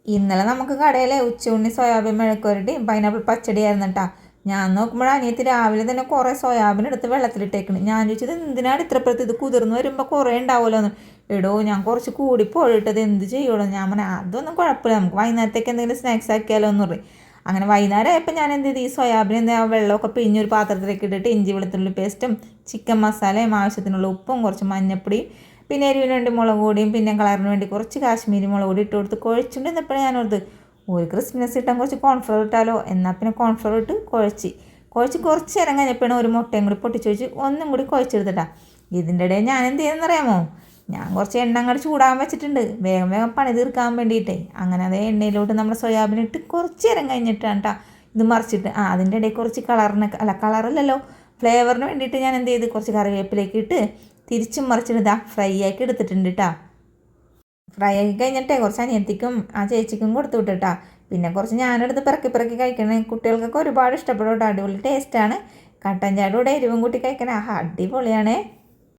ഇന്നലെ നമുക്ക് കടയിലെ ഉച്ചയുണ്ണി സോയാബീൻ മെഴുക്കുവരട്ടിയും പൈനാപ്പിൾ പച്ചടിയായിരുന്നു കേട്ടോ. ഞാൻ നോക്കുമ്പോൾ അനിയത്തി രാവിലെ തന്നെ കുറേ സോയാബീൻ എടുത്ത് വെള്ളത്തിലിട്ടേക്കണ്. ഞാൻ ചോദിച്ചത് എന്തിനാണ് ഇത്രപ്പുറത്ത്, ഇത് കുതിർന്ന് വരുമ്പോൾ കുറേ ഉണ്ടാവുമല്ലോ എന്ന്. എടോ ഞാൻ കുറച്ച് കൂടി പോയിട്ടത് എന്ത് ചെയ്യുള്ളൂ. ഞാൻ പറഞ്ഞാൽ അതൊന്നും കുഴപ്പമില്ല, നമുക്ക് വൈകുന്നേരത്തേക്ക് എന്തെങ്കിലും സ്നാക്സ് ആക്കിയാലോ എന്ന് പറയും. അങ്ങനെ വൈകുന്നേരം ആയപ്പോൾ ഞാൻ എന്ത് ചെയ്തു, ഈ സോയാബീൻ എന്താ വെള്ളമൊക്കെ പിഴിഞ്ഞൊരു പാത്രത്തിലേക്ക് ഇട്ടിട്ട് ഇഞ്ചി വെളുത്തുള്ളി പേസ്റ്റും ചിക്കൻ മസാലയും ആവശ്യത്തിനുള്ള ഉപ്പും കുറച്ച് മഞ്ഞപ്പൊടിയും പിന്നെ എരിവിന് വേണ്ടി മുളക് പൊടിയും പിന്നെ കളറിന് വേണ്ടി കുറച്ച് കാശ്മീരി മുളക് പൊടി ഇട്ട് കൊടുത്ത് കുഴച്ചുകൊണ്ട് നിന്നപ്പോഴേ ഞാനോർത്ത് ഒരു ക്രിസ്മസ് ഇട്ടാൽ കുറച്ച് കോൺഫ്ലവർ ഇട്ടാലോ. എന്നാൽ പിന്നെ കോൺഫ്ലവർ ഇട്ട് കുഴച്ച് കുറച്ച് നേരം കഴിഞ്ഞപ്പോഴാണ് ഒരു മുട്ടയും കൂടി പൊട്ടിച്ച് വെച്ച് ഒന്നും കൂടി കുഴച്ചെടുത്തിട്ടാ. ഇതിൻ്റെ ഇടയിൽ ഞാൻ എന്ത് ചെയ്യുന്നറിയാമോ, ഞാൻ കുറച്ച് എണ്ണ അങ്ങോട്ട് ചൂടാൻ വെച്ചിട്ടുണ്ട് വേഗം വേഗം പണി തീർക്കാൻ വേണ്ടിയിട്ടേ. അങ്ങനെ അതേ എണ്ണയിലോട്ട് നമ്മുടെ സോയാബീൻ ഇട്ട് കുറച്ച് നേരം കഴിഞ്ഞിട്ടാണ് കേട്ടോ ഇത് മറിച്ചിട്ട് അതിൻ്റെ ഇടയിൽ കുറച്ച് കളറല്ലല്ലോ ഫ്ലേവറിന് വേണ്ടിയിട്ട് ഞാൻ എന്ത് ചെയ്ത് കുറച്ച് കറിവേപ്പിലേക്ക് ഇട്ട് തിരിച്ചും മറിച്ചിട്ട് ഫ്രൈ ആക്കി എടുത്തിട്ടുണ്ട് കേട്ടോ. ഫ്രൈ ആക്കി കഴിഞ്ഞിട്ടേ കുറച്ച് അനിയത്തിക്കും ആ ചേച്ചിക്കും കൊടുത്തു വിട്ടിട്ടാ. പിന്നെ കുറച്ച് ഞാനെടുത്ത് പിറക്കി കഴിക്കണേ. കുട്ടികൾക്കൊക്കെ ഒരുപാട് ഇഷ്ടപ്പെടും കേട്ടോ. അടിപൊളി ടേസ്റ്റാണ്. കട്ടൻ ചായയുടെ കൂടെ എരിവും കൂട്ടി കഴിക്കണേ അടിപൊളിയാണേ.